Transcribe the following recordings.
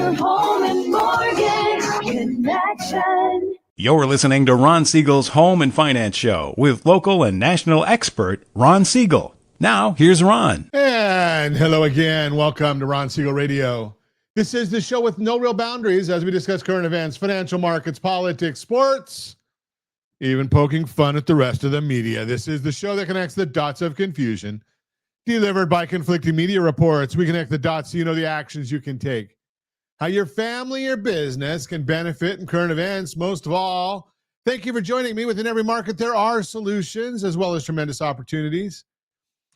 your home and mortgage connection. You're listening to Ron Siegel's Home and Finance Show with local and national expert Ron Siegel. Now, here's Ron. And hello again. Welcome to Ron Siegel Radio. This is the show with no real boundaries as we discuss current events, financial markets, politics, sports, even poking fun at the rest of the media. This is the show that connects the dots of confusion. Delivered by conflicting media reports, we connect the dots so you know the actions you can take. How your family or business can benefit in current events. Most of all, thank you for joining me. Within every market, there are solutions as well as tremendous opportunities.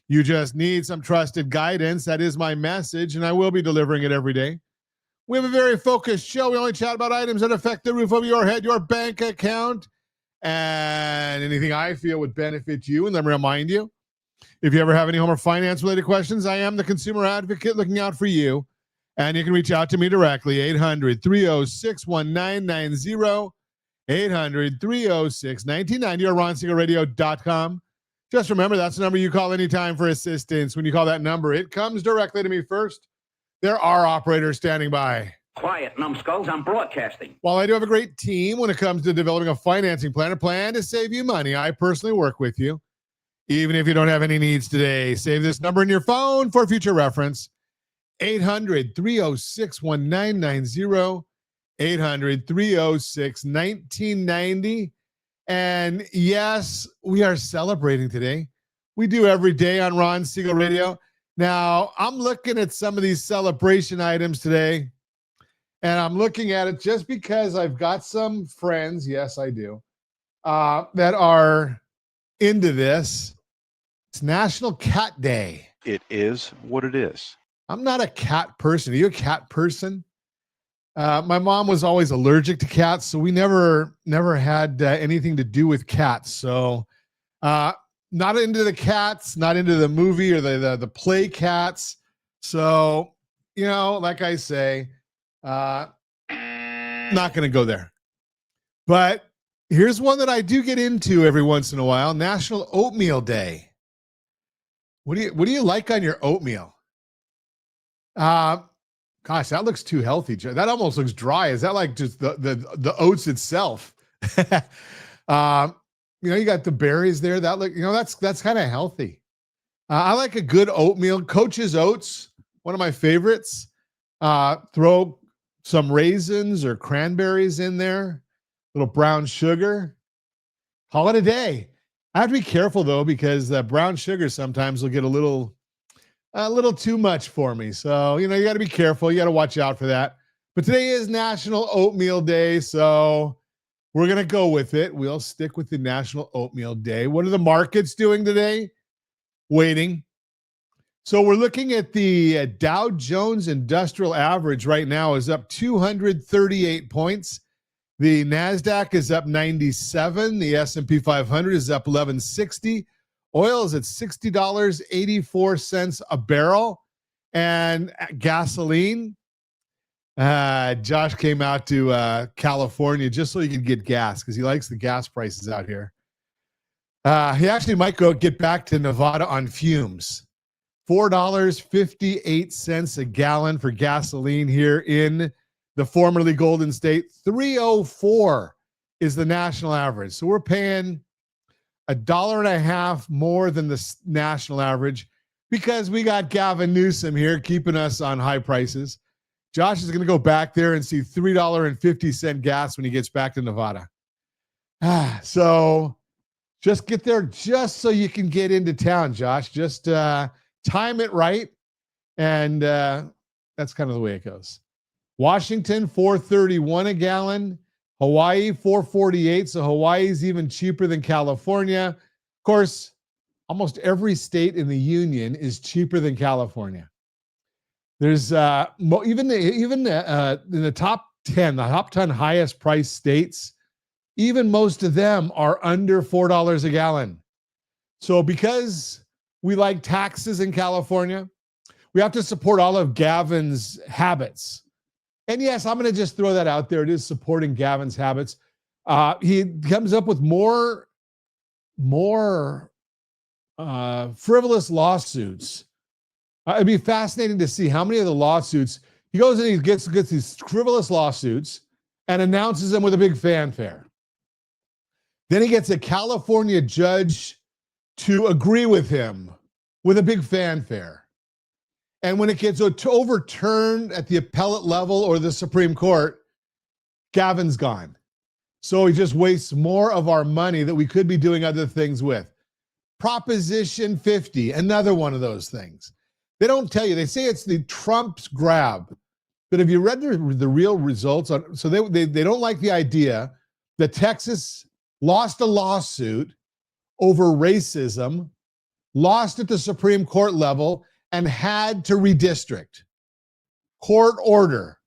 You just need some trusted guidance. That is my message, and I will be delivering it every day. We have a very focused show. We only chat about items that affect the roof over your head, your bank account, and anything I feel would benefit you. And let me remind you, if you ever have any home or finance-related questions, I am the consumer advocate looking out for you. And you can reach out to me directly, 800-306-1990, 800-306-1990, or RonSiegelRadio.com. Just remember, that's the number you call anytime for assistance. When you call that number, it comes directly to me first. There are operators standing by. Quiet, numbskulls, I'm broadcasting. While I do have a great team when it comes to developing a financing plan, a plan to save you money, I personally work with you. Even if you don't have any needs today, save this number in your phone for future reference. 800-306-1990, 800-306-1990. And yes, we are celebrating today. We do every day on Ron Siegel Radio. Now, I'm looking at some of these celebration items today, and I'm looking at it just because I've got some friends, yes, I do, that are into this. It's National Cat Day. It is what it is. I'm not a cat person. Are you a cat person? My mom was always allergic to cats, so we never had anything to do with cats. So not into the cats, not into the movie or the play Cats. So, you know, like I say, not going to go there. But here's one that I do get into every once in a while, National Oatmeal Day. What do you like on your oatmeal? Gosh, that looks too healthy. That almost looks dry. Is that like just the oats itself? You know, you got the berries there. That look, you know, that's kind of healthy. I like a good oatmeal. Coach's Oats, one of my favorites. Throw some raisins or cranberries in there. Little brown sugar. Call it a day. I have to be careful though, because brown sugar sometimes will get a little too much for me. So, you know, you got to be careful. You got to watch out for that. But today is National Oatmeal Day, so we're going to go with it. We'll stick with the National Oatmeal Day. What are the markets doing today? Waiting. So we're looking at the Dow Jones Industrial Average right now is up 238 points. The NASDAQ is up 97. The S&P 500 is up 1160. Oil is at $60.84 a barrel. And gasoline, Josh came out to California just so he could get gas because he likes the gas prices out here. He actually might go get back to Nevada on fumes. $4.58 a gallon for gasoline here in the formerly Golden State. 304 is the national average. So we're paying $1.50 more than the national average because we got Gavin Newsom here keeping us on high prices. Josh is going to go back there and see $3.50 gas when he gets back to Nevada. So just get there just so you can get into town, Josh. Just time it right. And that's kind of the way it goes. Washington, $4.31 a gallon. Hawaii, $4.48. So Hawaii's even cheaper than California. Of course, almost every state in the union is cheaper than California. There's even in the top 10, the top 10 highest priced states, even most of them are under $4 a gallon. So because we like taxes in California, we have to support all of Gavin's habits. And yes, I'm going to just throw that out there. It is supporting Gavin's habits. He comes up with more frivolous lawsuits. It'd be fascinating to see how many of the lawsuits He goes and he gets these frivolous lawsuits and announces them with a big fanfare. Then he gets a California judge to agree with him with a big fanfare. And when it gets overturned at the appellate level or the Supreme Court, Gavin's gone. So he just wastes more of our money that we could be doing other things with. Proposition 50, another one of those things. They don't tell you. They say it's the Trump's grab. But have you read the real results? So they don't like the idea that Texas lost a lawsuit over racism, lost at the Supreme Court level, and had to redistrict. Court order.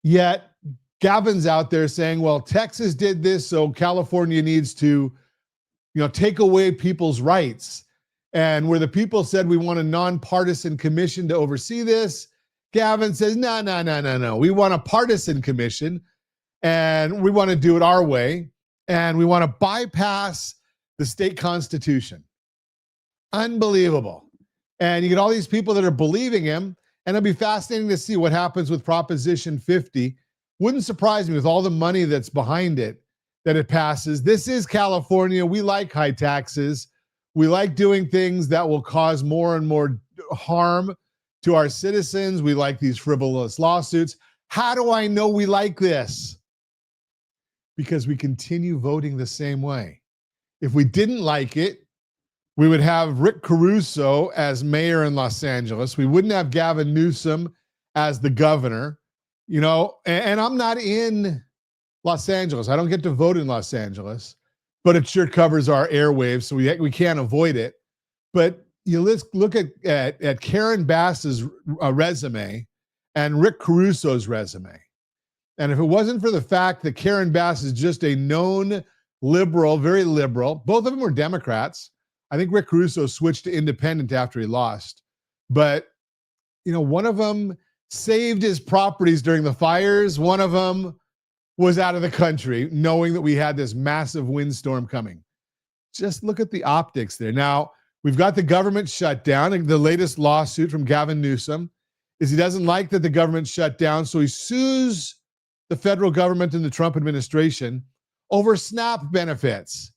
Yet Gavin's out there saying, well, Texas did this, so California needs to, take away people's rights. And where the people said we want a nonpartisan commission to oversee this, Gavin says, no. We want a partisan commission, and we want to do it our way, and we want to bypass the state constitution. Unbelievable. And you get all these people that are believing him, and it'll be fascinating to see what happens with Proposition 50. Wouldn't surprise me with all the money that's behind it, that it passes. This is California. We like high taxes. We like doing things that will cause more and more harm to our citizens. We like these frivolous lawsuits. How do I know we like this? Because we continue voting the same way. If we didn't like it, we would have Rick Caruso as mayor in Los Angeles. We wouldn't have Gavin Newsom as the governor, and I'm not in Los Angeles. I don't get to vote in Los Angeles, but it sure covers our airwaves, so we can't avoid it. But look at Karen Bass's resume and Rick Caruso's resume. And if it wasn't for the fact that Karen Bass is just a known liberal, very liberal, both of them were Democrats. I think Rick Caruso switched to independent after he lost. But, one of them saved his properties during the fires. One of them was out of the country, knowing that we had this massive windstorm coming. Just look at the optics there. Now, we've got the government shut down, and the latest lawsuit from Gavin Newsom is he doesn't like that the government shut down, so he sues the federal government and the Trump administration over SNAP benefits.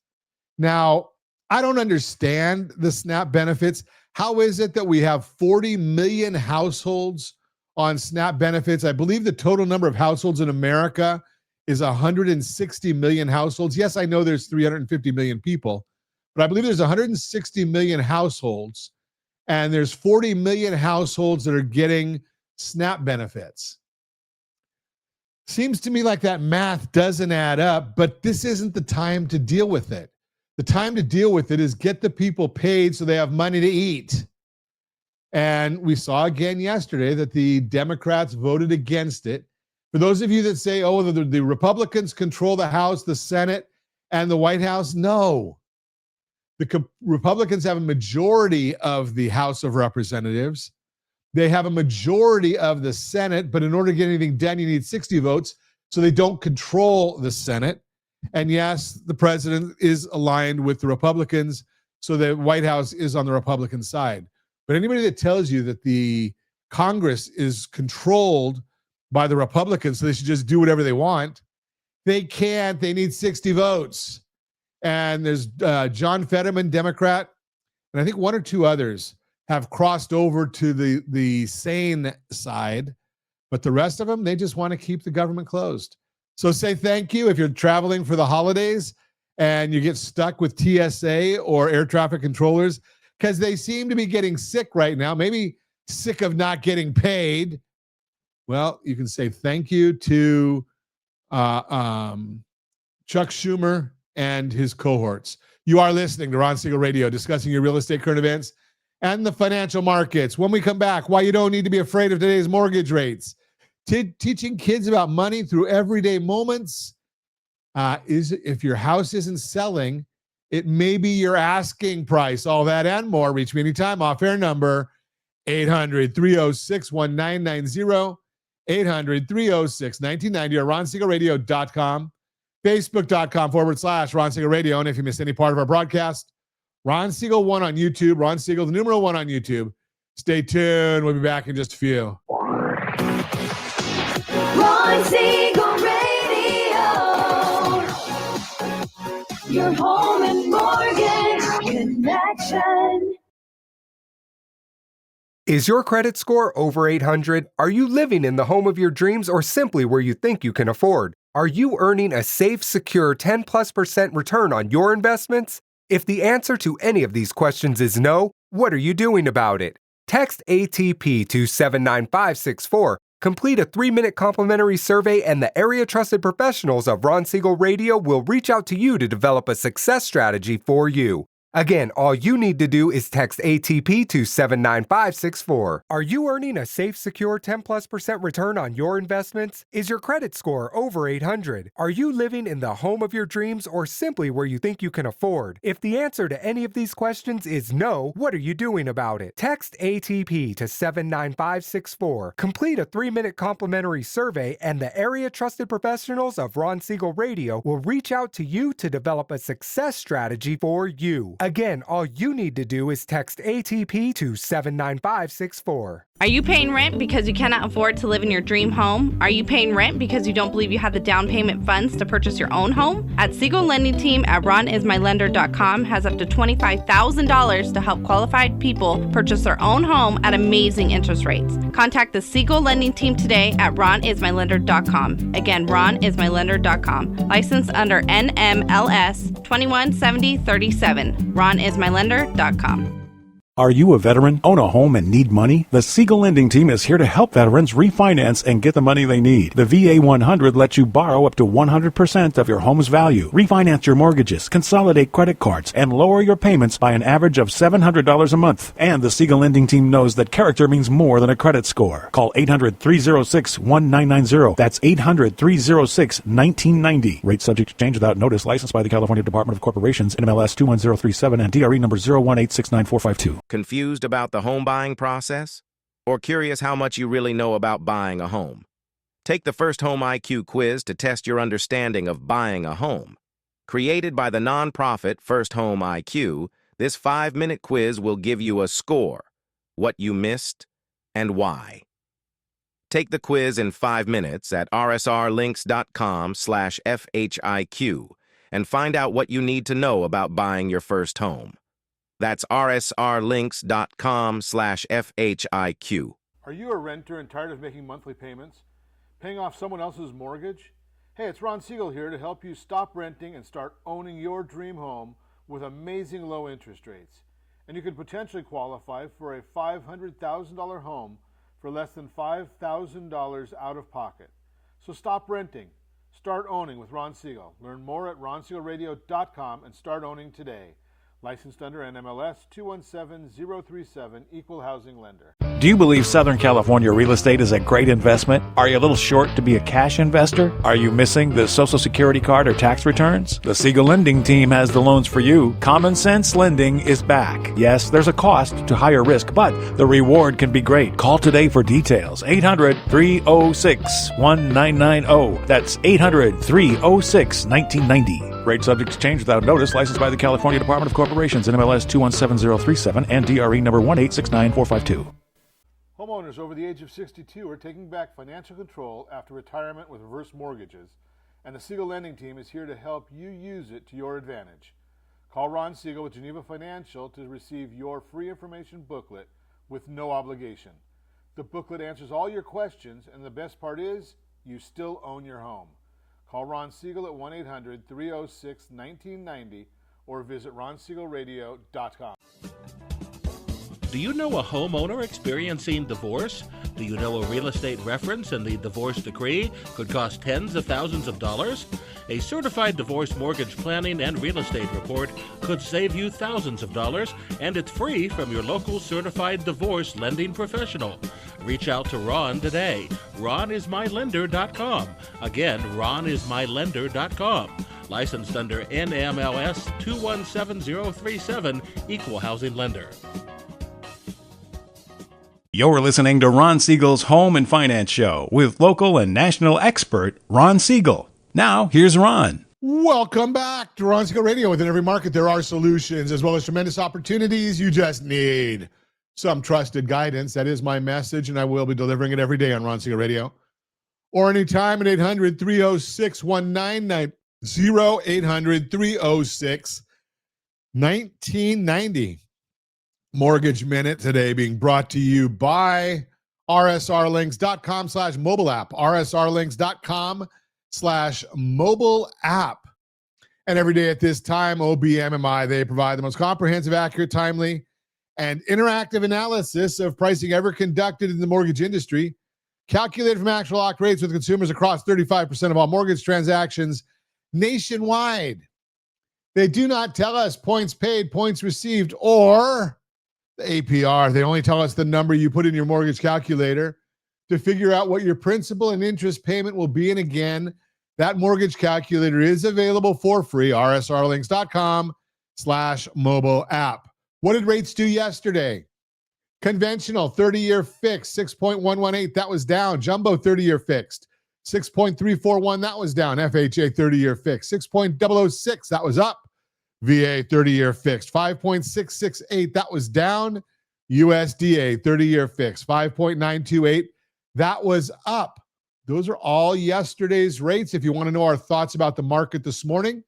Now, I don't understand the SNAP benefits. How is it that we have 40 million households on SNAP benefits? I believe the total number of households in America is 160 million households. Yes, I know there's 350 million people, but I believe there's 160 million households, and there's 40 million households that are getting SNAP benefits. Seems to me like that math doesn't add up, but this isn't the time to deal with it. The time to deal with it is get the people paid so they have money to eat. And we saw again yesterday that the Democrats voted against it. For those of you that say, the Republicans control the House, the Senate, and the White House, no. The Republicans have a majority of the House of Representatives. They have a majority of the Senate, but in order to get anything done, you need 60 votes, so they don't control the Senate. And yes, the president is aligned with the Republicans, so the White House is on the Republican side. But anybody that tells you that the Congress is controlled by the Republicans, so they should just do whatever they want, they can't. They need 60 votes. And there's John Fetterman, Democrat, and I think one or two others have crossed over to the sane side, but the rest of them, they just want to keep the government closed. So say thank you if you're traveling for the holidays and you get stuck with TSA or air traffic controllers, because they seem to be getting sick right now, maybe sick of not getting paid. Well, you can say thank you to Chuck Schumer and his cohorts. You are listening to Ron Siegel Radio, discussing your real estate current events and the financial markets. When we come back, why you don't need to be afraid of today's mortgage rates. Teaching kids about money through everyday moments. Is if your house isn't selling, it may be your asking price. All that and more. Reach me anytime. Off-air number 800-306-1990, 800-306-1990, or RonSiegelRadio.com, Facebook.com/Ron Siegel Radio. And if you miss any part of our broadcast, Ron Siegel 1 on YouTube, Ron Siegel, the numeral 1 on YouTube. Stay tuned. We'll be back in just a few. Ron Siegel Radio. Your home and mortgage connection. Is your credit score over 800? Are you living in the home of your dreams or simply where you think you can afford? Are you earning a safe, secure 10+% return on your investments? If the answer to any of these questions is no, what are you doing about it? Text ATP to 79564. Complete a 3-minute complimentary survey and the area trusted professionals of Ron Siegel Radio will reach out to you to develop a success strategy for you. Again, all you need to do is text ATP to 79564. Are you earning a safe, secure 10+% return on your investments? Is your credit score over 800? Are you living in the home of your dreams or simply where you think you can afford? If the answer to any of these questions is no, what are you doing about it? Text ATP to 79564. Complete a 3-minute complimentary survey and the area trusted professionals of Ron Siegel Radio will reach out to you to develop a success strategy for you. Again, all you need to do is text ATP to 79564. Are you paying rent because you cannot afford to live in your dream home? Are you paying rent because you don't believe you have the down payment funds to purchase your own home? At Siegel Lending Team at RonIsMyLender.com has up to $25,000 to help qualified people purchase their own home at amazing interest rates. Contact the Siegel Lending Team today at RonIsMyLender.com. Again, RonIsMyLender.com. Licensed under NMLS 217037. RonIsMyLender.com. Are you a veteran, own a home, and need money? The Siegel Lending Team is here to help veterans refinance and get the money they need. The VA 100 lets you borrow up to 100% of your home's value, refinance your mortgages, consolidate credit cards, and lower your payments by an average of $700 a month. And the Siegel Lending Team knows that character means more than a credit score. Call 800-306-1990. That's 800-306-1990. Rate subject to change without notice. Licensed by the California Department of Corporations, NMLS 21037, and DRE number 018694452. Confused about the home buying process? Or curious how much you really know about buying a home? Take the First Home IQ quiz to test your understanding of buying a home. Created by the nonprofit First Home IQ, this 5-minute quiz will give you a score, what you missed, and why. Take the quiz in 5 minutes at rsrlinks.com/FHIQ and find out what you need to know about buying your first home. That's rsrlinks.com/FHIQ. Are you a renter and tired of making monthly payments? Paying off someone else's mortgage? Hey, it's Ron Siegel here to help you stop renting and start owning your dream home with amazing low interest rates. And you could potentially qualify for a $500,000 home for less than $5,000 out of pocket. So stop renting. Start owning with Ron Siegel. Learn more at RonSiegelRadio.com and start owning today. Licensed under NMLS 217037, Equal Housing Lender. Do you believe Southern California real estate is a great investment? Are you a little short to be a cash investor? Are you missing the Social Security card or tax returns? The Siegel Lending Team has the loans for you. Common Sense Lending is back. Yes, there's a cost to higher risk, but the reward can be great. Call today for details. 800-306-1990. That's 800-306-1990. Rate subject to change without notice. Licensed by the California Department of Corporations, NMLS 217037, and DRE number 1869452. Homeowners over the age of 62 are taking back financial control after retirement with reverse mortgages, and the Siegel Lending Team is here to help you use it to your advantage. Call Ron Siegel with Geneva Financial to receive your free information booklet with no obligation. The booklet answers all your questions, and the best part is, you still own your home. Call Ron Siegel at 1-800-306-1990 or visit RonSiegelRadio.com. Do you know a homeowner experiencing divorce? Do you know a real estate reference and the divorce decree could cost tens of thousands of dollars? A certified divorce mortgage planning and real estate report could save you thousands of dollars, and it's free from your local certified divorce lending professional. Reach out to Ron today. RonIsMyLender.com. Again, RonIsMyLender.com. Licensed under NMLS 217037, Equal Housing Lender. You're listening to Ron Siegel's Home and Finance Show with local and national expert Ron Siegel. Now, here's Ron. Welcome back to Ron Siegel Radio. Within every market, there are solutions as well as tremendous opportunities. You just need some trusted guidance. That is my message, and I will be delivering it every day on Ron Siegel Radio. or anytime at 800-306-1990, 800-306-1990. Mortgage Minute today being brought to you by rsrlinks.com/mobile app, rsrlinks.com/mobile app. And every day at this time, OBMMI, they provide the most comprehensive, accurate, timely, and interactive analysis of pricing ever conducted in the mortgage industry, calculated from actual lock rates with consumers across 35% of all mortgage transactions nationwide. They do not tell us points paid, points received, or the APR. They only tell us the number you put in your mortgage calculator to figure out what your principal and interest payment will be. And again, that mortgage calculator is available for free, rsrlinks.com/mobile app. What did rates do yesterday? Conventional 30-year fixed, 6.118. That was down. Jumbo 30-year fixed, 6.341. That was down. FHA 30-year fixed, 6.006. That was up. VA 30-year fixed, 5.668. That was down. USDA 30-year fixed, 5.928. That was up. Those are all yesterday's rates. If you want to know our thoughts about the market this morning,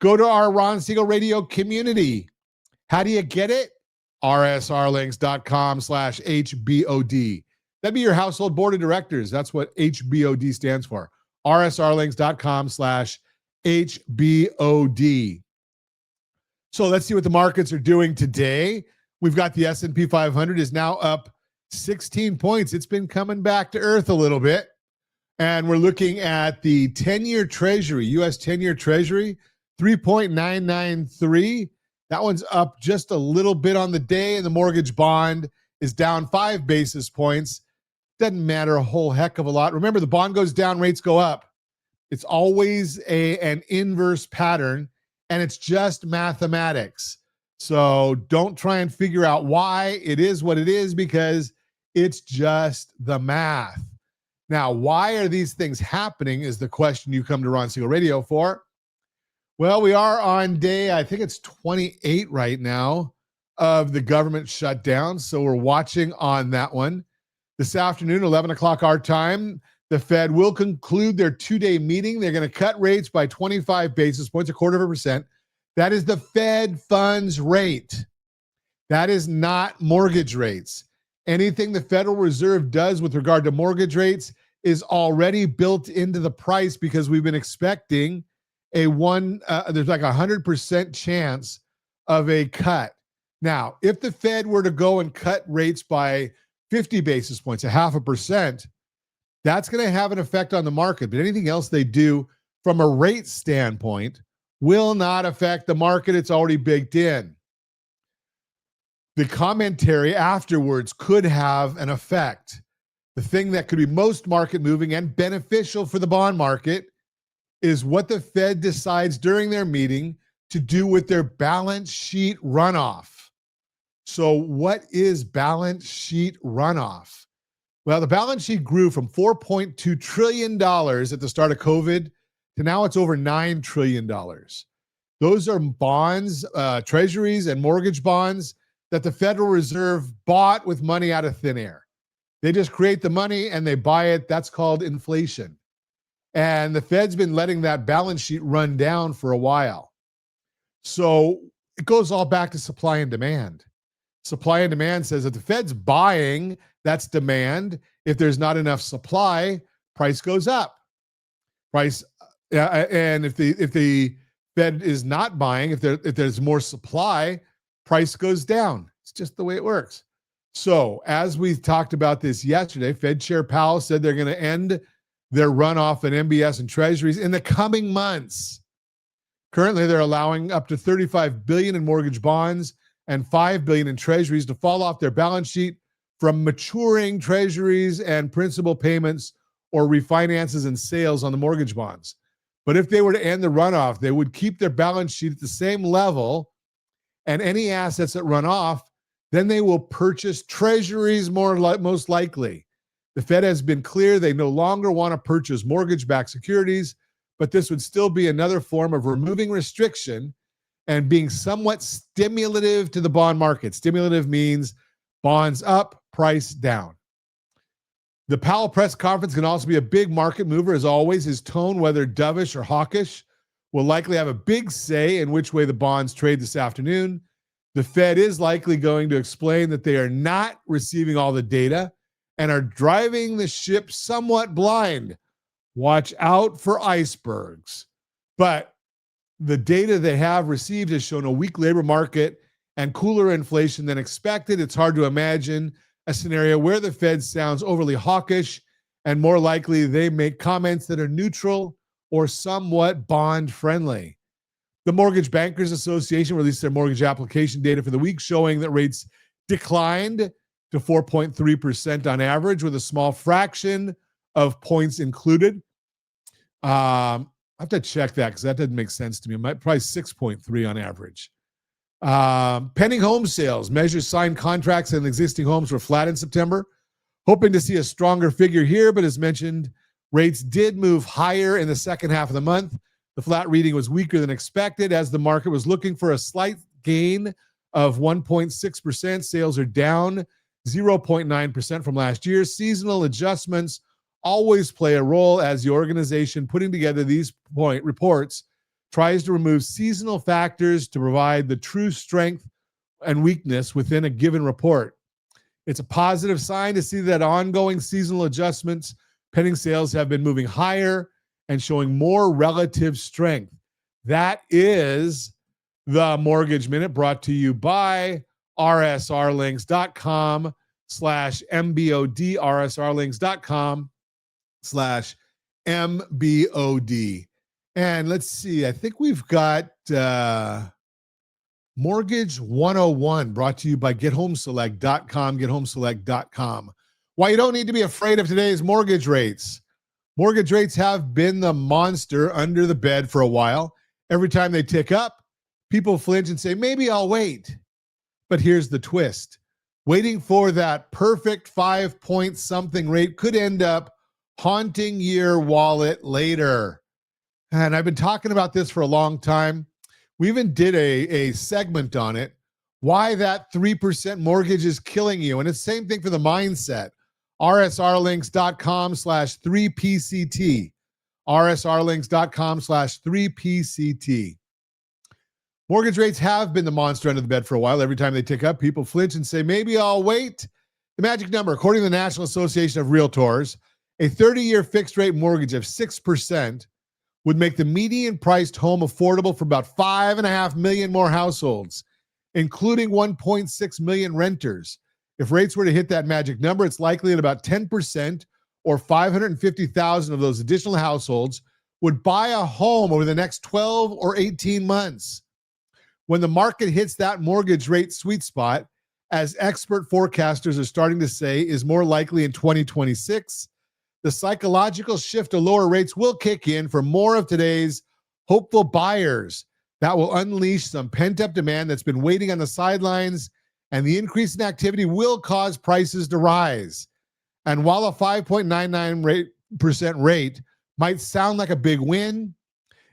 go to our Ron Siegel Radio community. How do you get it? rsrlinks.com/HBOD. That'd be your household board of directors. That's what HBOD stands for. rsrlinks.com/HBOD. So let's see what the markets are doing today. We've got the S&P 500 is now up 16 points. It's been coming back to earth a little bit. And we're looking at the 10-year Treasury, U.S. 10-year Treasury, 3.993. That one's up just a little bit on the day, and the mortgage bond is down 5 basis points. Doesn't matter a whole heck of a lot. Remember, the bond goes down, rates go up. It's always an inverse pattern, and it's just mathematics. So don't try and figure out why. It is what it is because it's just the math. Now, why are these things happening is the question you come to Ron Siegel Radio for. Well, we are on day, I think it's 28 right now, of the government shutdown. So we're watching on that one. This afternoon, 11 o'clock our time, the Fed will conclude their 2-day meeting. They're going to cut rates by 25 basis points, 0.25%. That is the Fed funds rate. That is not mortgage rates. Anything the Federal Reserve does with regard to mortgage rates is already built into the price because we've been expecting there's like 100% chance of a cut. Now, if the Fed were to go and cut rates by 50 basis points, 0.5%, that's going to have an effect on the market. But anything else they do from a rate standpoint will not affect the market. It's already baked in. The commentary afterwards could have an effect. The thing that could be most market moving and beneficial for the bond market is what the Fed decides during their meeting to do with their balance sheet runoff. So what is balance sheet runoff? Well, the balance sheet grew from $4.2 trillion at the start of COVID to now it's over $9 trillion. Those are bonds, treasuries and mortgage bonds that the Federal Reserve bought with money out of thin air. They just create the money and they buy it. That's called inflation. And the Fed's been letting that balance sheet run down for a while. So it goes all back to supply and demand. Supply and demand says that the Fed's buying, that's demand. If there's not enough supply, price goes up. And if the Fed is not buying, if there's more supply, price goes down. It's just the way it works. So as we talked about this yesterday, Fed Chair Powell said they're going to end their runoff in MBS and treasuries in the coming months. Currently, they're allowing up to $35 billion in mortgage bonds and $5 billion in treasuries to fall off their balance sheet from maturing treasuries and principal payments or refinances and sales on the mortgage bonds. But if they were to end the runoff, they would keep their balance sheet at the same level, and any assets that run off, then they will purchase treasuries most likely. The Fed has been clear they no longer want to purchase mortgage-backed securities, but this would still be another form of removing restriction and being somewhat stimulative to the bond market. Stimulative means bonds up, price down. The Powell press conference can also be a big market mover. As always, his tone, whether dovish or hawkish, will likely have a big say in which way the bonds trade this afternoon. The Fed is likely going to explain that they are not receiving all the data and are driving the ship somewhat blind. Watch out for icebergs. But the data they have received has shown a weak labor market and cooler inflation than expected. It's hard to imagine a scenario where the Fed sounds overly hawkish, and more likely they make comments that are neutral or somewhat bond friendly. The Mortgage Bankers Association released their mortgage application data for the week, showing that rates declined to 4.3% on average, with a small fraction of points included. I have to check that because that doesn't make sense to me. Probably 6.3 on average. Pending home sales measures signed contracts and existing homes were flat in September. Hoping to see a stronger figure here, but as mentioned, rates did move higher in the second half of the month. The flat reading was weaker than expected as the market was looking for a slight gain of 1.6%. Sales are down 0.9% from last year. Seasonal adjustments always play a role as the organization putting together these reports tries to remove seasonal factors to provide the true strength and weakness within a given report. It's a positive sign to see that ongoing seasonal adjustments, pending sales have been moving higher and showing more relative strength. That is the Mortgage Minute, brought to you by rsrlinks.com/MBOD, rsrlinks.com/MBOD. And let's see, I think we've got Mortgage 101, brought to you by GetHomeSelect.com, GetHomeSelect.com. Why you don't need to be afraid of today's mortgage rates. Mortgage rates have been the monster under the bed for a while. Every time they tick up, people flinch and say, maybe I'll wait. But here's the twist. Waiting for that perfect 5-point-something rate could end up haunting your wallet later. And I've been talking about this for a long time. We even did a segment on it, why that 3% mortgage is killing you. And it's the same thing for the mindset. rsrlinks.com/3PCT. rsrlinks.com/3PCT. Mortgage rates have been the monster under the bed for a while. Every time they tick up, people flinch and say, maybe I'll wait. The magic number, according to the National Association of Realtors, a 30-year fixed rate mortgage of 6% would make the median priced home affordable for about 5.5 million more households, including 1.6 million renters. If rates were to hit that magic number, it's likely that about 10% or 550,000 of those additional households would buy a home over the next 12 or 18 months. When the market hits that mortgage rate sweet spot, as expert forecasters are starting to say, is more likely in 2026, the psychological shift to lower rates will kick in for more of today's hopeful buyers. That will unleash some pent-up demand that's been waiting on the sidelines, and the increase in activity will cause prices to rise. And while a 5.99% rate might sound like a big win,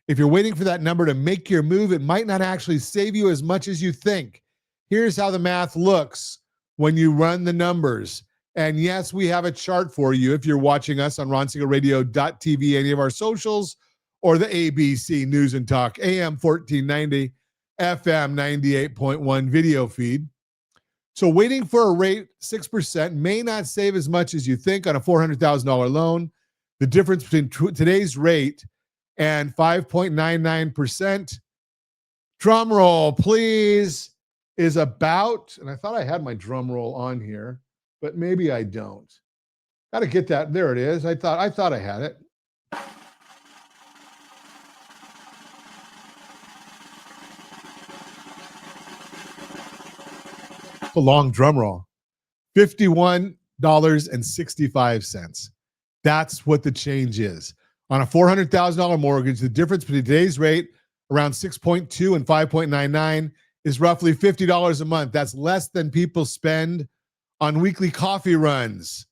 if you're waiting for that number to make your move, it might not actually save you as much as you think. Here's how the math looks when you run the numbers. And yes, we have a chart for you if you're watching us on RonSiegelRadio.tv, any of our socials, or the ABC News and Talk, AM 1490, FM 98.1 video feed. So waiting for a rate 6% may not save as much as you think on a $400,000 loan. The difference between today's rate and 5.99%, drum roll please, is about, and I thought I had my drum roll on here, but maybe I don't. Got to get that. There it is. I thought I had it. A long drum roll. $51.65. That's what the change is. On a $400,000 mortgage, the difference between today's rate, around 6.2 and 5.99, is roughly $50 a month. That's less than people spend on weekly coffee runs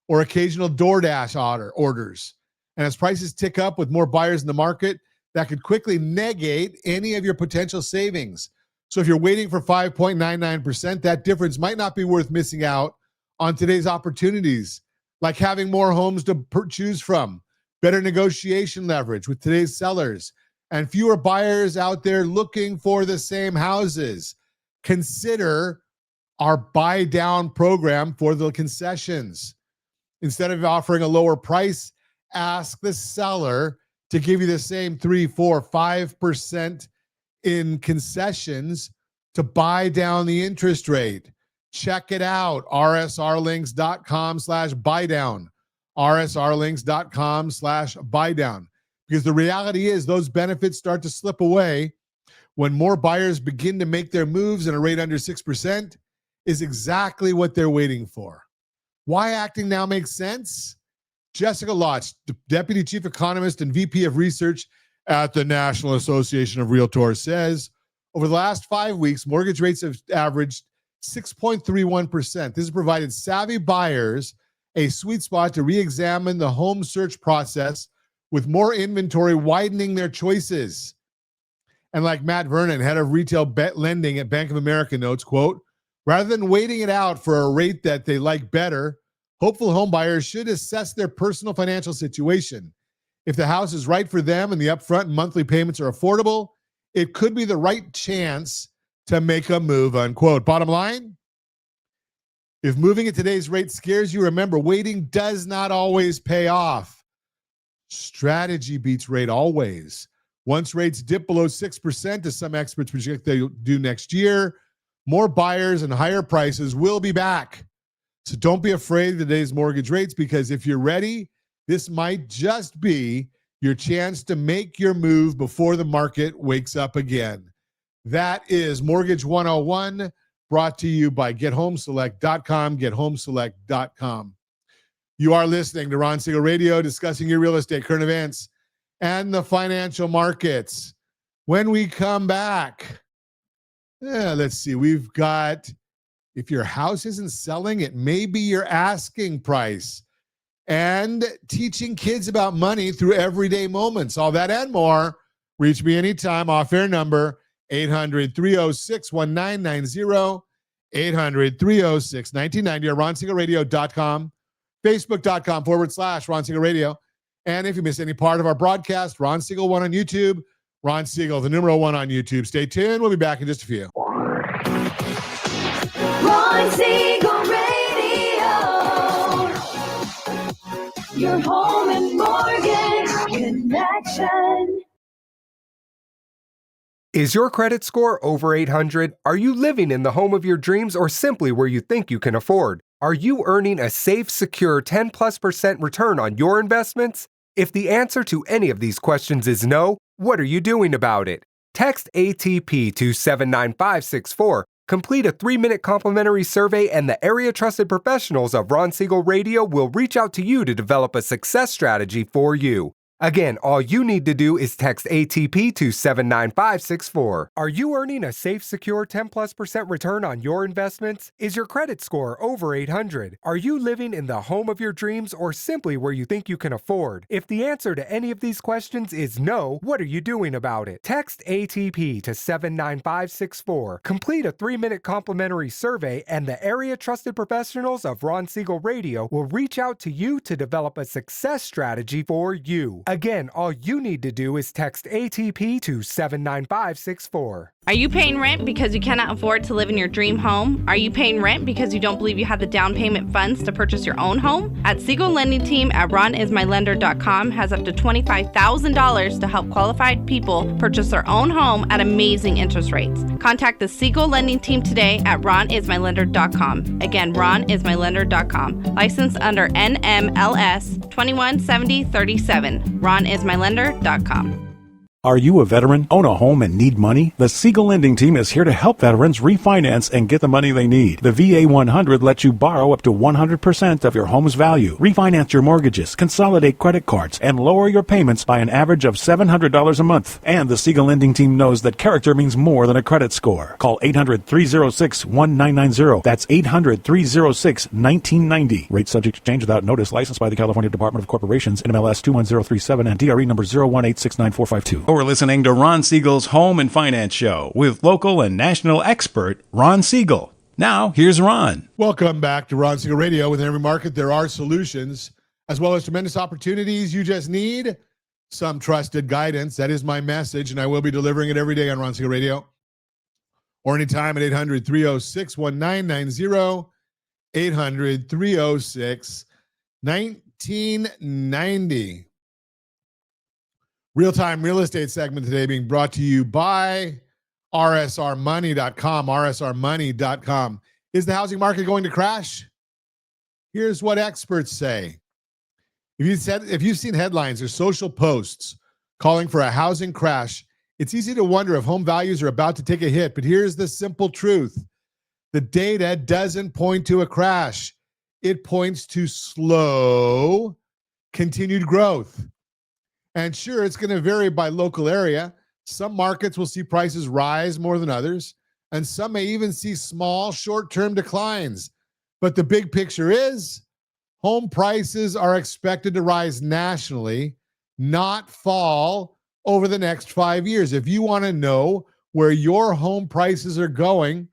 or occasional DoorDash orders. And as prices tick up with more buyers in the market, that could quickly negate any of your potential savings. So if you're waiting for 5.99%, that difference might not be worth missing out on today's opportunities. like having more homes to choose from, better negotiation leverage with today's sellers, and fewer buyers out there looking for the same houses. Consider our buy down program for the concessions. Instead of offering a lower price, ask the seller to give you the same 3, 4, 5% in concessions to buy down the interest rate. Check it out. rsrlinks.com/buydown. rsrlinks.com/buydown. Because the reality is those benefits start to slip away when more buyers begin to make their moves, and a rate under 6% is exactly what they're waiting for. Why acting now makes sense? Jessica Lotz, Deputy Chief Economist and VP of Research at the National Association of Realtors, says over the last 5 weeks, mortgage rates have averaged 6.31%. This has provided savvy buyers a sweet spot to re-examine the home search process, with more inventory widening their choices. And like Matt Vernon, head of retail lending at Bank of America, notes, quote, rather than waiting it out for a rate that they like better, hopeful home buyers should assess their personal financial situation. If the house is right for them and the upfront and monthly payments are affordable, it could be the right chance to make a move, unquote. Bottom line, if moving at today's rate scares you, remember, waiting does not always pay off. Strategy beats rate always. Once rates dip below 6%, as some experts project they'll do next year, more buyers and higher prices will be back. So don't be afraid of today's mortgage rates, because if you're ready, this might just be your chance to make your move before the market wakes up again. That is Mortgage 101, brought to you by GetHomeSelect.com, GetHomeSelect.com. You are listening to Ron Siegel Radio, discussing your real estate, current events, and the financial markets. When we come back, let's see, we've got, if your house isn't selling, it may be your asking price. And teaching kids about money through everyday moments. All that and more. Reach me anytime. Off-air number, 800-306-1990, 800-306-1990, or RonSiegelRadio.com, Facebook.com/Ron Siegel Radio. And if you miss any part of our broadcast, Ron Siegel 1 on YouTube, Ron Siegel, the numeral 1 on YouTube. Stay tuned. We'll be back in just a few. Ron Siegel Radio. Your home and mortgage connection. Is your credit score over 800? Are you living in the home of your dreams, or simply where you think you can afford? Are you earning a safe, secure 10+% return on your investments? If the answer to any of these questions is no, what are you doing about it? Text ATP to 79564. Complete a 3-minute complimentary survey, and the area trusted professionals of Ron Siegel Radio will reach out to you to develop a success strategy for you. Again, all you need to do is text ATP to 79564. Are you earning a safe, secure 10+% return on your investments? Is your credit score over 800? Are you living in the home of your dreams, or simply where you think you can afford? If the answer to any of these questions is no, what are you doing about it? Text ATP to 79564. Complete a 3-minute complimentary survey, and the area trusted professionals of Ron Siegel Radio will reach out to you to develop a success strategy for you. Again, all you need to do is text ATP to 79564. Are you paying rent because you cannot afford to live in your dream home? Are you paying rent because you don't believe you have the down payment funds to purchase your own home? At Siegel Lending Team at RonIsMyLender.com has up to $25,000 to help qualified people purchase their own home at amazing interest rates. Contact the Siegel Lending Team today at RonIsMyLender.com. Again, RonIsMyLender.com. Licensed under NMLS 217037. RonIsMyLender.com. Are you a veteran, own a home, and need money? The Siegel Lending Team is here to help veterans refinance and get the money they need. The VA 100 lets you borrow up to 100% of your home's value, refinance your mortgages, consolidate credit cards, and lower your payments by an average of $700 a month. And the Siegel Lending Team knows that character means more than a credit score. Call 800-306-1990. That's 800-306-1990. Rate subject to change without notice. Licensed by the California Department of Corporations, NMLS 21037, and DRE number 018694452. You're listening to Ron Siegel's Home and Finance Show with local and national expert Ron Siegel. Now, here's Ron. Welcome back to Ron Siegel Radio. Within every market, there are solutions as well as tremendous opportunities. You just need some trusted guidance. That is my message, and I will be delivering it every day on Ron Siegel Radio or anytime at 800-306-1990, 800-306-1990. Real-time real estate segment today being brought to you by rsrmoney.com, rsrmoney.com. Is the housing market going to crash? Here's what experts say. If you've seen headlines or social posts calling for a housing crash, it's easy to wonder if home values are about to take a hit. But here's the simple truth. The data doesn't point to a crash. It points to slow, continued growth. And sure, it's going to vary by local area. Some markets will see prices rise more than others, and some may even see small short-term declines. But the big picture is home prices are expected to rise nationally, not fall over the next 5 years. If you want to know where your home prices are going,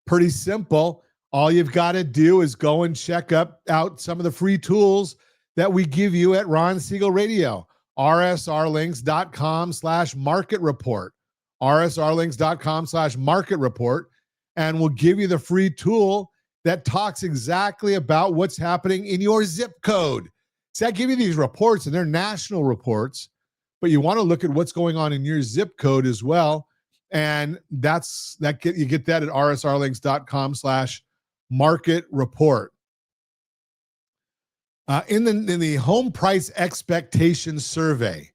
pretty simple. All you've got to do is go and check out some of the free tools that we give you at Ron Siegel Radio. rsrlinks.com/market report. rsrlinks.com/market report. And we'll give you the free tool that talks exactly about what's happening in your zip code. See, I give you these reports, and they're national reports, but you want to look at what's going on in your zip code as well. And you get that at rsrlinks.com/market report. In the home price expectation survey,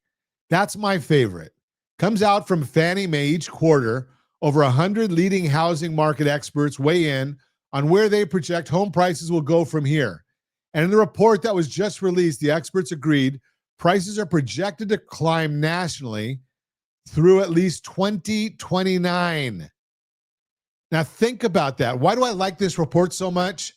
that's my favorite. Comes out from Fannie Mae each quarter. Over 100 leading housing market experts weigh in on where they project home prices will go from here. And in the report that was just released, the experts agreed prices are projected to climb nationally through at least 2029. Now think about that. Why do I like this report so much?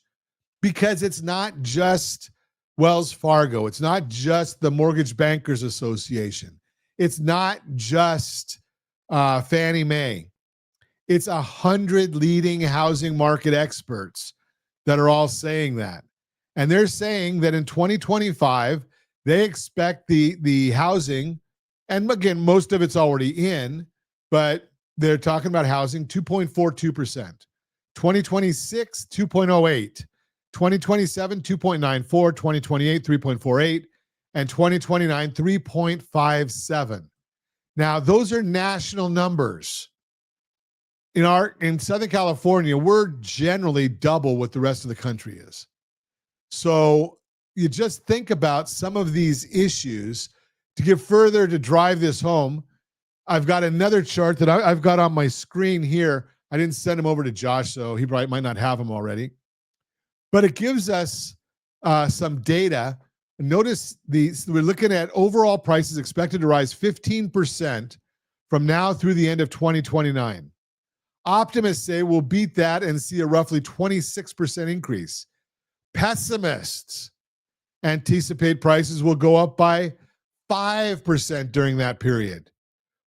Because it's not just Wells Fargo. It's not just the Mortgage Bankers Association. It's not just Fannie Mae. It's 100 leading housing market experts that are all saying that. And they're saying that in 2025, they expect the housing, and again, most of it's already in, but they're talking about housing 2.42%. 2026, 2.08. 2027, 2.94, 2028, 3.48, and 2029, 3.57. Now, those are national numbers. In Southern California, we're generally double what the rest of the country is. So you just think about some of these issues to get further to drive this home. I've got another chart that I've got on my screen here. I didn't send him over to Josh, so he probably might not have them already. But it gives us some data. Notice we're looking at overall prices expected to rise 15% from now through the end of 2029. Optimists say we'll beat that and see a roughly 26% increase. Pessimists anticipate prices will go up by 5% during that period.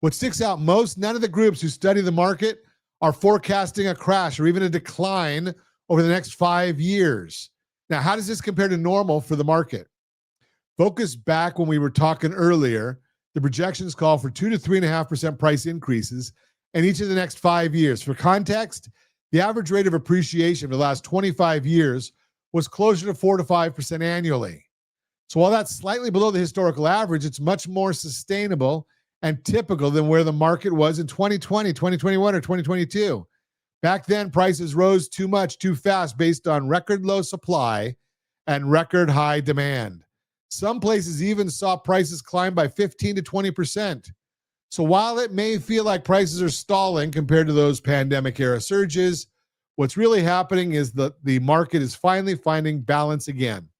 What sticks out most, none of the groups who study the market are forecasting a crash or even a decline over the next 5 years. Now, how does this compare to normal for the market? Focus back when we were talking earlier. The projections call for 2 to 3.5% price increases in each of the next 5 years. For context, the average rate of appreciation for the last 25 years was closer to 4 to 5% annually. So while that's slightly below the historical average, it's much more sustainable and typical than where the market was in 2020, 2021, or 2022. Back then, prices rose too much, too fast based on record low supply and record high demand. Some places even saw prices climb by 15 to 20%. So while it may feel like prices are stalling compared to those pandemic-era surges, what's really happening is that the market is finally finding balance again.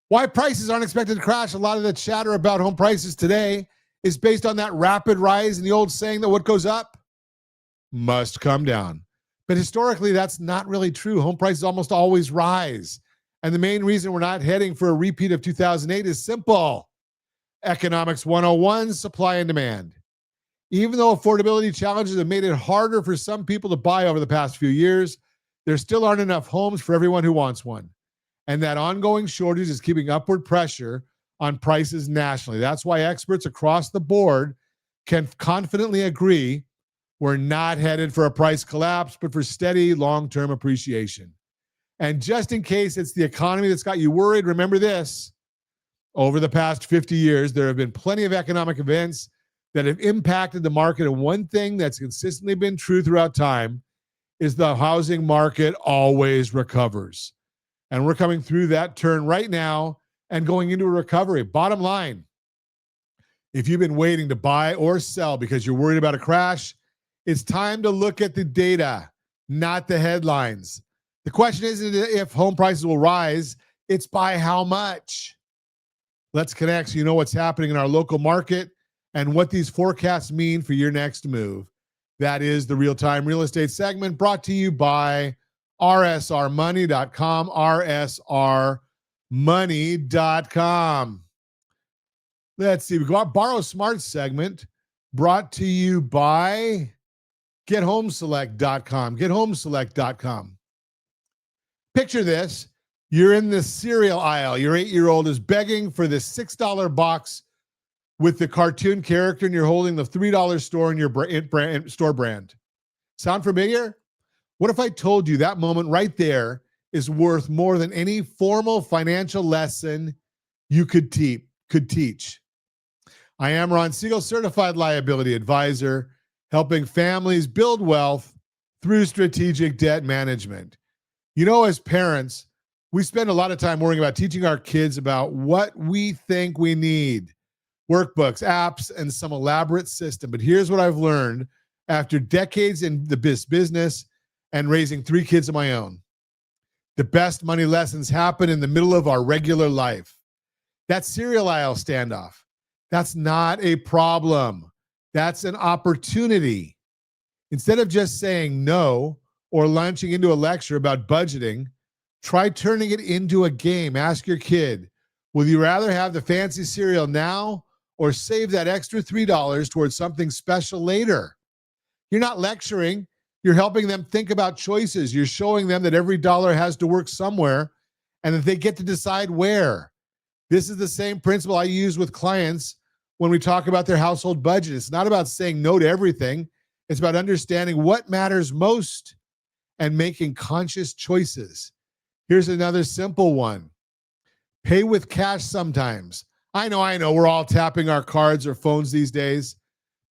Why prices aren't expected to crash? A lot of the chatter about home prices today is based on that rapid rise in the old saying that what goes up must come down. But historically, that's not really true. Home prices almost always rise. And the main reason we're not heading for a repeat of 2008 is simple. Economics 101, supply and demand. Even though affordability challenges have made it harder for some people to buy over the past few years, there still aren't enough homes for everyone who wants one. And that ongoing shortage is keeping upward pressure on prices nationally. That's why experts across the board can confidently agree we're not headed for a price collapse, but for steady long-term appreciation. And just in case it's the economy that's got you worried, remember this. Over the past 50 years, there have been plenty of economic events that have impacted the market. And one thing that's consistently been true throughout time is the housing market always recovers. And we're coming through that turn right now and going into a recovery. Bottom line, if you've been waiting to buy or sell because you're worried about a crash, it's time to look at the data, not the headlines. The question isn't if home prices will rise, it's by how much. Let's connect so you know what's happening in our local market and what these forecasts mean for your next move. That is the Real-Time Real Estate segment brought to you by rsrmoney.com, rsrmoney.com. Let's see. We got Borrow Smart segment brought to you by gethomeselect.com, gethomeselect.com. Picture this. You're in the cereal aisle. Your 8-year-old is begging for this $6 box with the cartoon character, and you're holding the $3 store in your store brand. Sound familiar? What if I told you that moment right there is worth more than any formal financial lesson you could teach? I am Ron Siegel, certified liability advisor, helping families build wealth through strategic debt management. You know, as parents, we spend a lot of time worrying about teaching our kids about what we think we need. Workbooks, apps, and some elaborate system. But here's what I've learned after decades in the business and raising 3 kids of my own. The best money lessons happen in the middle of our regular life. That cereal aisle standoff, that's not a problem. That's an opportunity. Instead of just saying no or launching into a lecture about budgeting, try turning it into a game. Ask your kid, will you rather have the fancy cereal now or save that extra $3 towards something special later? You're not lecturing. You're helping them think about choices. You're showing them that every dollar has to work somewhere and that they get to decide where. This is the same principle I use with clients when we talk about their household budget. It's not about saying no to everything. It's about understanding what matters most and making conscious choices. Here's another simple one. Pay with cash sometimes. I know, we're all tapping our cards or phones these days,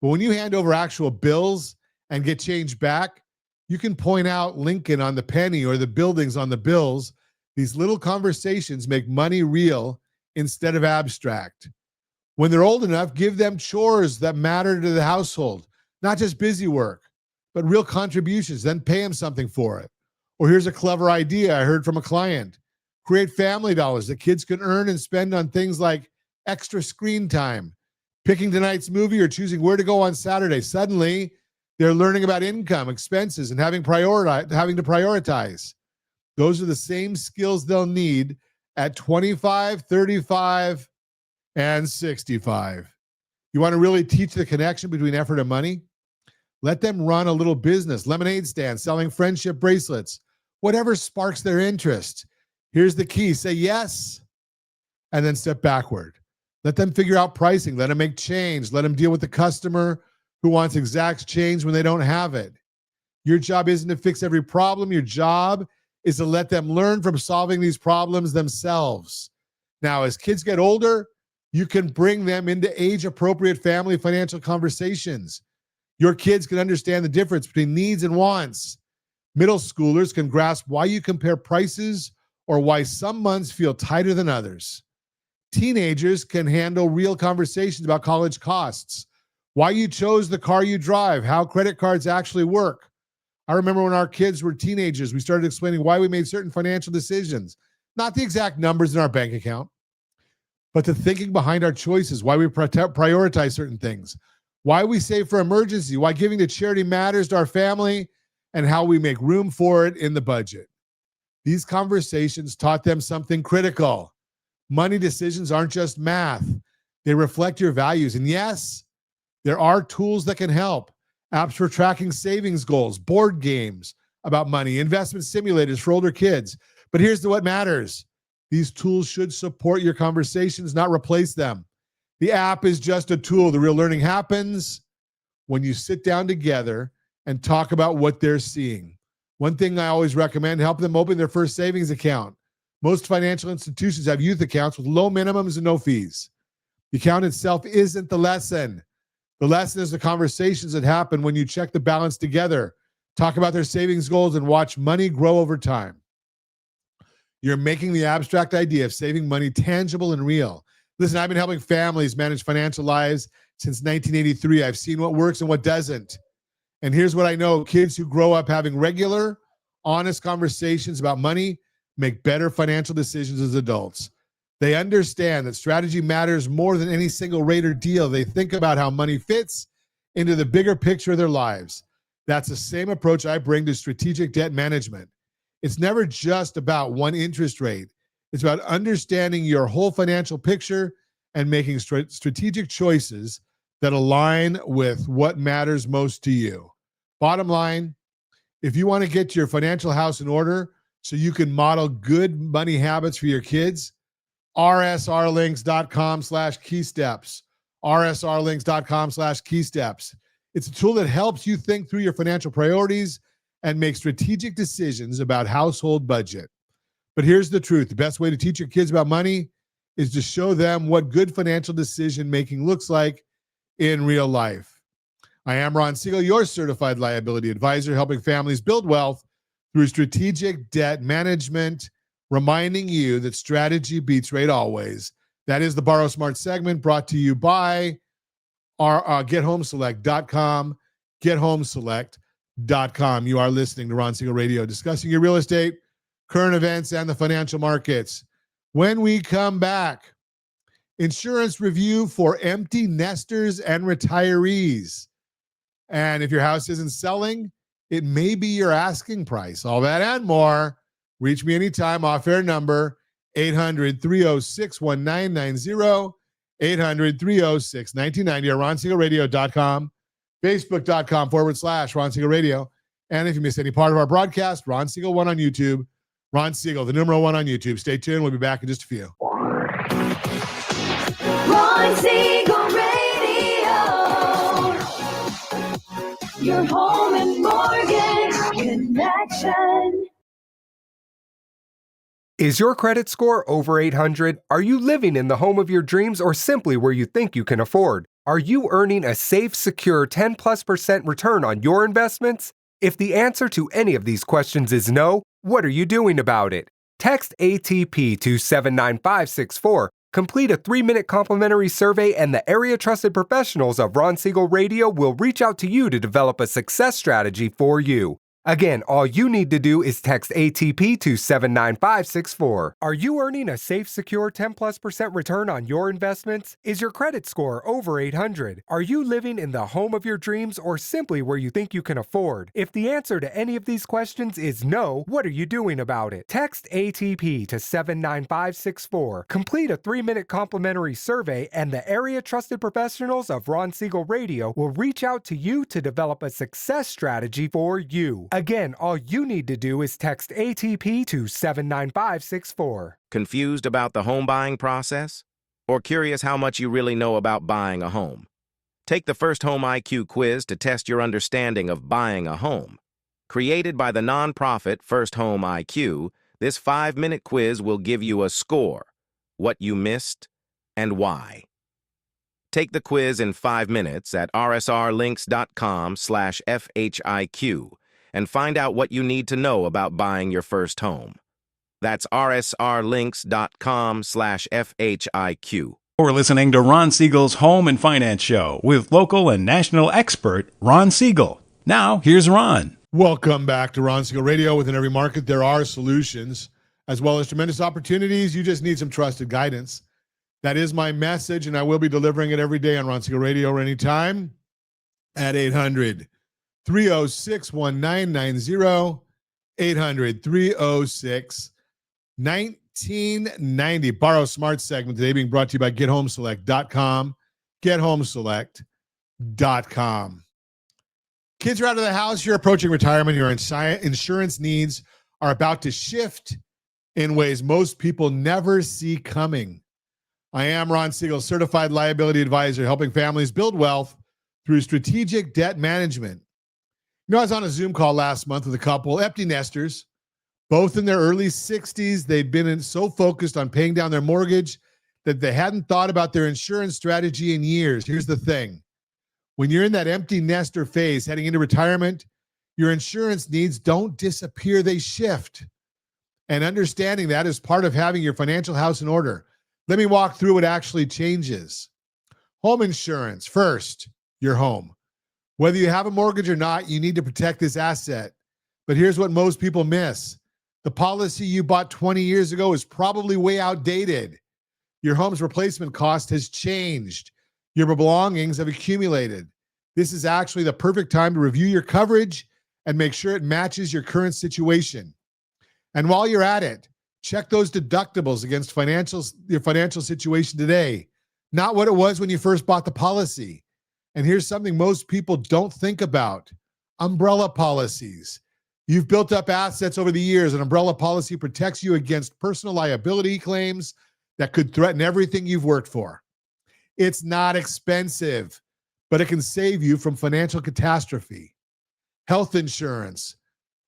but when you hand over actual bills and get change back, you can point out Lincoln on the penny or the buildings on the bills. These little conversations make money real instead of abstract. When they're old enough, give them chores that matter to the household, not just busy work, but real contributions, then pay them something for it. Or here's a clever idea I heard from a client. Create family dollars that kids can earn and spend on things like extra screen time, picking tonight's movie, or choosing where to go on Saturday. Suddenly, they're learning about income, expenses, and having to prioritize. Those are the same skills they'll need at 25, 35, and 65. You want to really teach the connection between effort and money? Let them run a little business, lemonade stand, selling friendship bracelets, whatever sparks their interest. Here's the key. Say yes, and then step backward. Let them figure out pricing. Let them make change. Let them deal with the customer who wants exact change when they don't have it. Your job isn't to fix every problem. Your job is to let them learn from solving these problems themselves. Now, as kids get older, you can bring them into age-appropriate family financial conversations. Your kids can understand the difference between needs and wants. Middle schoolers can grasp why you compare prices or why some months feel tighter than others. Teenagers can handle real conversations about college costs, why you chose the car you drive, how credit cards actually work. I remember when our kids were teenagers, we started explaining why we made certain financial decisions, not the exact numbers in our bank account, but the thinking behind our choices, why we prioritize certain things, why we save for emergency, why giving to charity matters to our family, and how we make room for it in the budget. These conversations taught them something critical. Money decisions aren't just math. They reflect your values. And yes, There are tools that can help. Apps for tracking savings goals, board games about money, investment simulators for older kids. But here's what matters. These tools should support your conversations, not replace them. The app is just a tool. The real learning happens when you sit down together and talk about what they're seeing. One thing I always recommend, help them open their first savings account. Most financial institutions have youth accounts with low minimums and no fees. The account itself isn't the lesson. The lesson is the conversations that happen when you check the balance together, talk about their savings goals, and watch money grow over time. You're making the abstract idea of saving money tangible and real. Listen, I've been helping families manage financial lives since 1983. I've seen what works and what doesn't. And here's what I know. Kids who grow up having regular, honest conversations about money make better financial decisions as adults. They understand that strategy matters more than any single rate or deal. They think about how money fits into the bigger picture of their lives. That's the same approach I bring to strategic debt management. It's never just about one interest rate. It's about understanding your whole financial picture and making strategic choices that align with what matters most to you. Bottom line, if you want to get your financial house in order so you can model good money habits for your kids, rsrlinks.com/keysteps. rsrlinks.com/keysteps. It's a tool that helps you think through your financial priorities and make strategic decisions about household budget. But here's the truth. The best way to teach your kids about money is to show them what good financial decision making looks like in real life. I am Ron Siegel, your certified liability advisor, helping families build wealth through strategic debt management, reminding you that strategy beats rate always. That is the Borrow Smart segment brought to you by our GetHomeSelect.com, GetHomeSelect.com. You are listening to Ron Siegel Radio, discussing your real estate, current events, and the financial markets. When we come back, insurance review for empty nesters and retirees. And if your house isn't selling, it may be your asking price. All that and more. Reach me anytime. Off-air number 800-306-1990, 800-306-1990, or RonSiegelRadio.com, Facebook.com/Ron Siegel Radio. And if you miss any part of our broadcast, Ron Siegel 1 on YouTube. Ron Siegel, the number 1 on YouTube. Stay tuned. We'll be back in just a few. Ron Siegel Radio. Your home and mortgage connection. Is your credit score over 800? Are you living in the home of your dreams or simply where you think you can afford? Are you earning a safe, secure 10+% return on your investments? If the answer to any of these questions is no, what are you doing about it? Text ATP to 79564. Complete a 3-minute complimentary survey, and the area trusted professionals of Ron Siegel Radio will reach out to you to develop a success strategy for you. Again, all you need to do is text ATP to 79564. Are you earning a safe, secure 10+% return on your investments? Is your credit score over 800? Are you living in the home of your dreams or simply where you think you can afford? If the answer to any of these questions is no, what are you doing about it? Text ATP to 79564. Complete a 3-minute complimentary survey, and the area trusted professionals of Ron Siegel Radio will reach out to you to develop a success strategy for you. Again, all you need to do is text ATP to 79564. Confused about the home buying process? Or curious how much you really know about buying a home? Take the First Home IQ quiz to test your understanding of buying a home. Created by the nonprofit First Home IQ, this 5-minute quiz will give you a score, what you missed, and why. Take the quiz in 5 minutes at rsrlinks.com/FHIQ. and find out what you need to know about buying your first home. That's rsrlinks.com/FHIQ. We're listening to Ron Siegel's Home and Finance Show with local and national expert Ron Siegel. Now, here's Ron. Welcome back to Ron Siegel Radio. Within every market, there are solutions as well as tremendous opportunities. You just need some trusted guidance. That is my message, and I will be delivering it every day on Ron Siegel Radio or anytime at 800-306-1990, 800-306-1990. Borrow Smart segment today being brought to you by GetHomeSelect.com, GetHomeSelect.com. Kids are out of the house. You're approaching retirement. Your insurance needs are about to shift in ways most people never see coming. I am Ron Siegel, certified liability advisor, helping families build wealth through strategic debt management. You know, I was on a Zoom call last month with a couple, empty nesters, both in their early 60s. They'd been so focused on paying down their mortgage that they hadn't thought about their insurance strategy in years. Here's the thing. When you're in that empty nester phase heading into retirement, your insurance needs don't disappear, they shift. And understanding that is part of having your financial house in order. Let me walk through what actually changes. Home insurance. First, your home. Whether you have a mortgage or not, you need to protect this asset. But here's what most people miss. The policy you bought 20 years ago is probably way outdated. Your home's replacement cost has changed. Your belongings have accumulated. This is actually the perfect time to review your coverage and make sure it matches your current situation. And while you're at it, check those deductibles against your financial situation today, not what it was when you first bought the policy. And here's something most people don't think about: umbrella policies. You've built up assets over the years. An umbrella policy protects you against personal liability claims that could threaten everything you've worked for. It's not expensive, but it can save you from financial catastrophe. Health insurance.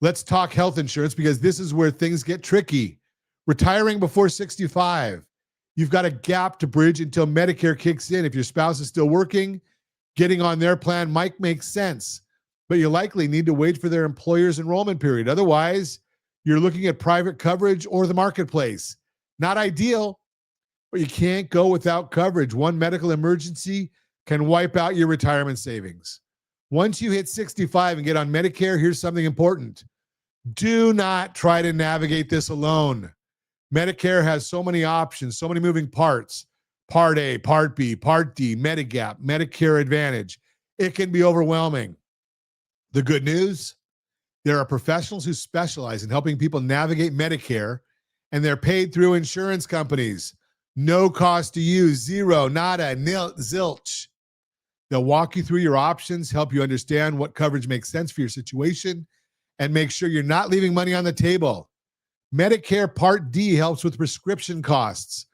Let's talk health insurance because this is where things get tricky. Retiring before 65. You've got a gap to bridge until Medicare kicks in. If your spouse is still working, getting on their plan might make sense, but you likely need to wait for their employer's enrollment period. Otherwise, you're looking at private coverage or the marketplace. Not ideal, but you can't go without coverage. One medical emergency can wipe out your retirement savings. Once you hit 65 and get on Medicare, here's something important. Do not try to navigate this alone. Medicare has so many options, so many moving parts. Part A, Part B, Part D, Medigap, Medicare Advantage. It can be overwhelming. The good news, there are professionals who specialize in helping people navigate Medicare, and they're paid through insurance companies. No cost to you, zero, nada, nil, zilch. They'll walk you through your options, help you understand what coverage makes sense for your situation, and make sure you're not leaving money on the table. Medicare Part D helps with prescription costs.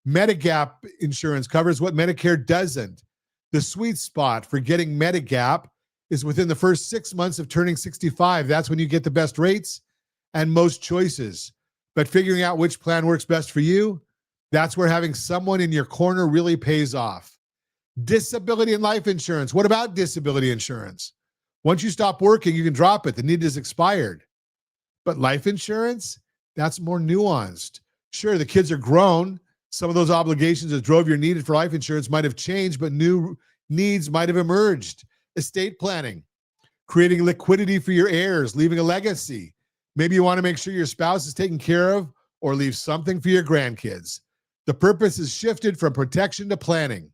Medigap insurance covers what Medicare doesn't. The sweet spot for getting Medigap is within the first 6 months of turning 65. That's when you get the best rates and most choices. But figuring out which plan works best for you, that's where having someone in your corner really pays off. Disability and life insurance. What about disability insurance? Once you stop working, you can drop it. The need is expired. But life insurance, that's more nuanced. Sure, the kids are grown. Some of those obligations that drove your need for life insurance might have changed, but new needs might have emerged. Estate planning, creating liquidity for your heirs, leaving a legacy. Maybe you want to make sure your spouse is taken care of or leave something for your grandkids. The purpose is shifted from protection to planning.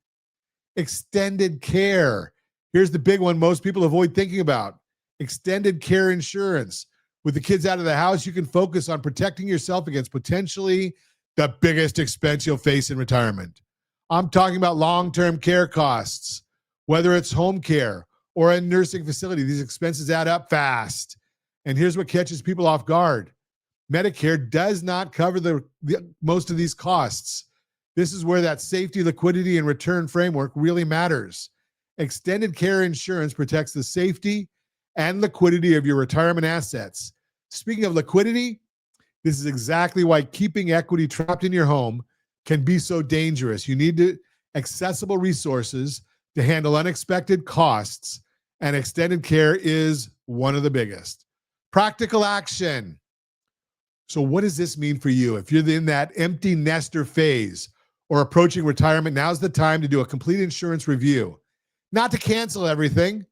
Extended care. Here's the big one most people avoid thinking about. Extended care insurance. With the kids out of the house, you can focus on protecting yourself against potentially the biggest expense you'll face in retirement. I'm talking about long-term care costs, whether it's home care or a nursing facility. These expenses add up fast. And here's what catches people off guard. Medicare does not cover the most of these costs. This is where that safety, liquidity, and return framework really matters. Extended care insurance protects the safety and liquidity of your retirement assets. Speaking of liquidity, this is exactly why keeping equity trapped in your home can be so dangerous. You need accessible resources to handle unexpected costs, and extended care is one of the biggest. Practical action. So what does this mean for you? If you're in that empty nester phase or approaching retirement, now's the time to do a complete insurance review. Not to cancel everything,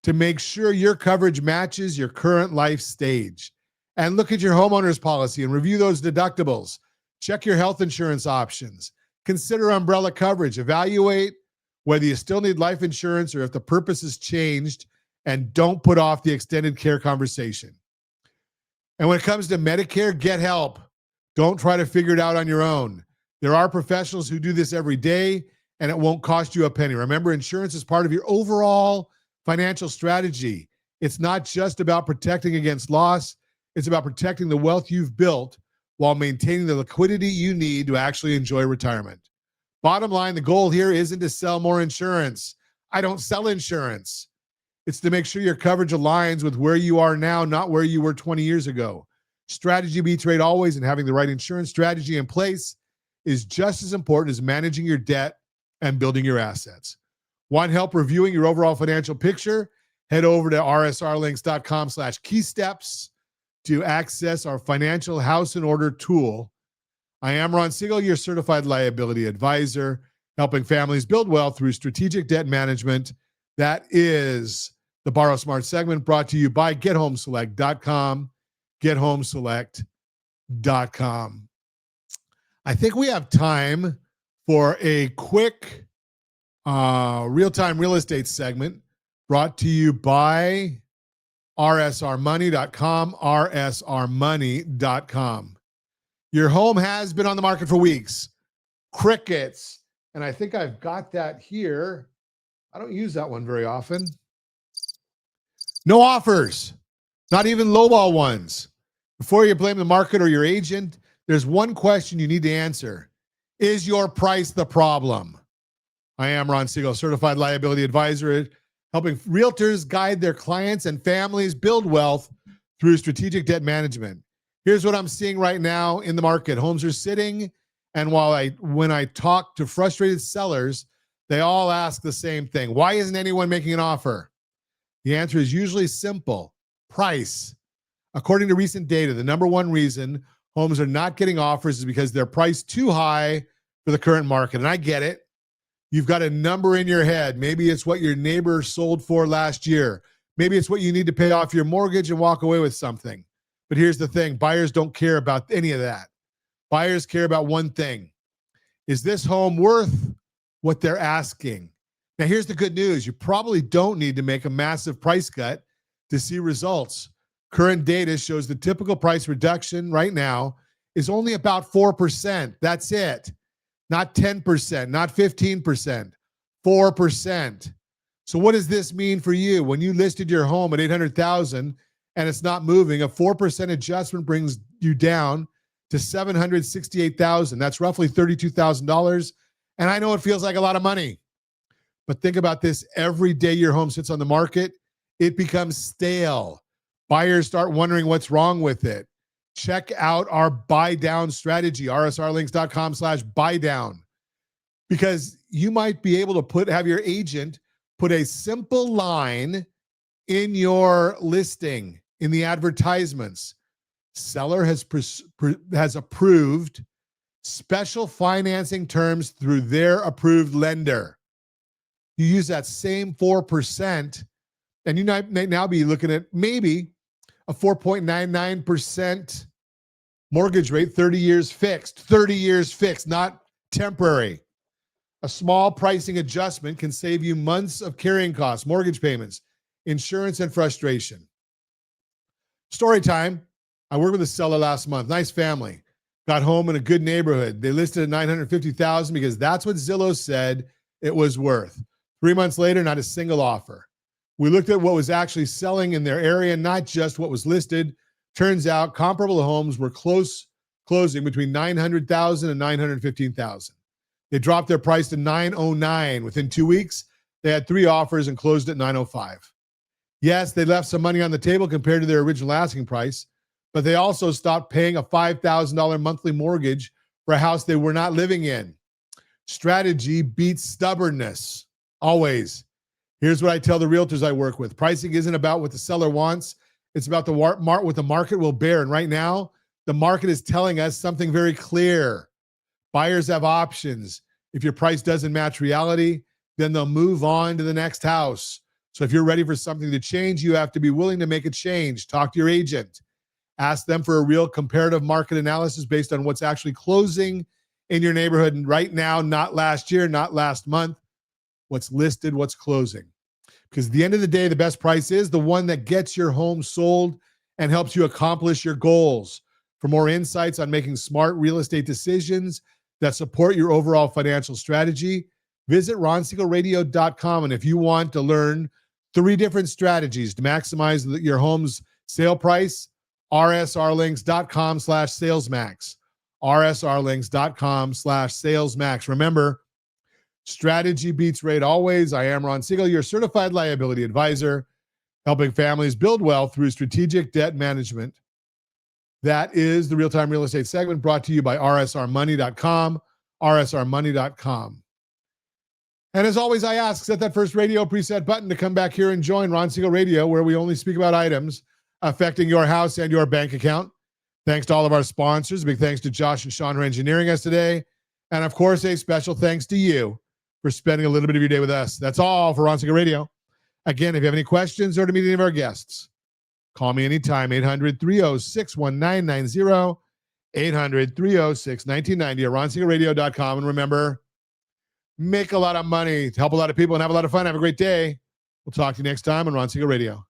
to make sure your coverage matches your current life stage. And look at your homeowner's policy and review those deductibles. Check your health insurance options. Consider umbrella coverage. Evaluate whether you still need life insurance or if the purpose has changed, and don't put off the extended care conversation. And when it comes to Medicare, get help. Don't try to figure it out on your own. There are professionals who do this every day, and it won't cost you a penny. Remember, insurance is part of your overall financial strategy. It's not just about protecting against loss. It's about protecting the wealth you've built while maintaining the liquidity you need to actually enjoy retirement. Bottom line, the goal here isn't to sell more insurance. I don't sell insurance. It's to make sure your coverage aligns with where you are now, not where you were 20 years ago. Strategy beats rate always, and having the right insurance strategy in place is just as important as managing your debt and building your assets. Want help reviewing your overall financial picture? Head over to rsrlinks.com/keysteps to access our financial house in order tool. I am Ron Siegel, your certified liability advisor, helping families build wealth through strategic debt management. That is the Borrow Smart segment, brought to you by GetHomeSelect.com. GetHomeSelect.com. I think we have time for a quick real-time real estate segment brought to you by rsrmoney.com, rsrmoney.com. Your home has been on the market for weeks. Crickets. And I think I've got that here. I don't use that one very often. No offers, not even lowball ones. Before you blame the market or your agent, there's one question you need to answer. Is your price the problem? I am Ron Siegel, certified liability advisor, helping realtors guide their clients and families build wealth through strategic debt management. Here's what I'm seeing right now in the market. Homes are sitting, and when I talk to frustrated sellers, they all ask the same thing. Why isn't anyone making an offer? The answer is usually simple: price. According to recent data, the number one reason homes are not getting offers is because they're priced too high for the current market. And I get it. You've got a number in your head. Maybe it's what your neighbor sold for last year. Maybe it's what you need to pay off your mortgage and walk away with something. But here's the thing. Buyers don't care about any of that. Buyers care about one thing. Is this home worth what they're asking? Now, here's the good news. You probably don't need to make a massive price cut to see results. Current data shows the typical price reduction right now is only about 4%. That's it. Not 10%, not 15%, 4%. So what does this mean for you? When you listed your home at $800,000 and it's not moving, a 4% adjustment brings you down to $768,000. That's roughly $32,000. And I know it feels like a lot of money. But think about this. Every day your home sits on the market, it becomes stale. Buyers start wondering what's wrong with it. Check out our buy down strategy, rsrlinks.com/buy down, because you might be able to have your agent put a simple line in your listing, in the advertisements. Seller has approved special financing terms through their approved lender. You use that same 4%, and you may now be looking at maybe a 4.99% mortgage rate, 30 years fixed, not temporary. A small pricing adjustment can save you months of carrying costs, mortgage payments, insurance, and frustration. Story time. I worked with a seller last month. Nice family. Got home in a good neighborhood. They listed at $950,000 because that's what Zillow said it was worth. 3 months later, not a single offer. We looked at what was actually selling in their area, not just what was listed. Turns out comparable homes were closing between $900,000 and $915,000. They dropped their price to $909. Within 2 weeks, they had 3 offers and closed at $905. Yes, they left some money on the table compared to their original asking price, but they also stopped paying a $5,000 monthly mortgage for a house they were not living in. Strategy beats stubbornness. Always. Here's what I tell the realtors I work with. Pricing isn't about what the seller wants. It's about what the market will bear. And right now, the market is telling us something very clear. Buyers have options. If your price doesn't match reality, then they'll move on to the next house. So if you're ready for something to change, you have to be willing to make a change. Talk to your agent. Ask them for a real comparative market analysis based on what's actually closing in your neighborhood. And right now, not last year, not last month. What's listed, what's closing. Because at the end of the day, the best price is the one that gets your home sold and helps you accomplish your goals. For more insights on making smart real estate decisions that support your overall financial strategy, visit ronsiegelradio.com. And if you want to learn 3 different strategies to maximize your home's sale price, rsrlinks.com/salesmax. rsrlinks.com/salesmax. Remember, strategy beats rate always. I am Ron Siegel, your certified liability advisor, helping families build wealth through strategic debt management. That is the Real-Time Real Estate segment brought to you by rsrmoney.com, rsrmoney.com. And as always, I ask, set that first radio preset button to come back here and join Ron Siegel Radio, where we only speak about items affecting your house and your bank account. Thanks to all of our sponsors. Big thanks to Josh and Sean for engineering us today. And of course, a special thanks to you for spending a little bit of your day with us. That's all for Ron Siegel Radio. Again, if you have any questions or to meet any of our guests, call me anytime, 800-306-1990, 800-306-1990 at ronsiegelradio.com. And remember, make a lot of money, help a lot of people, and have a lot of fun. Have a great day. We'll talk to you next time on Ron Siegel Radio.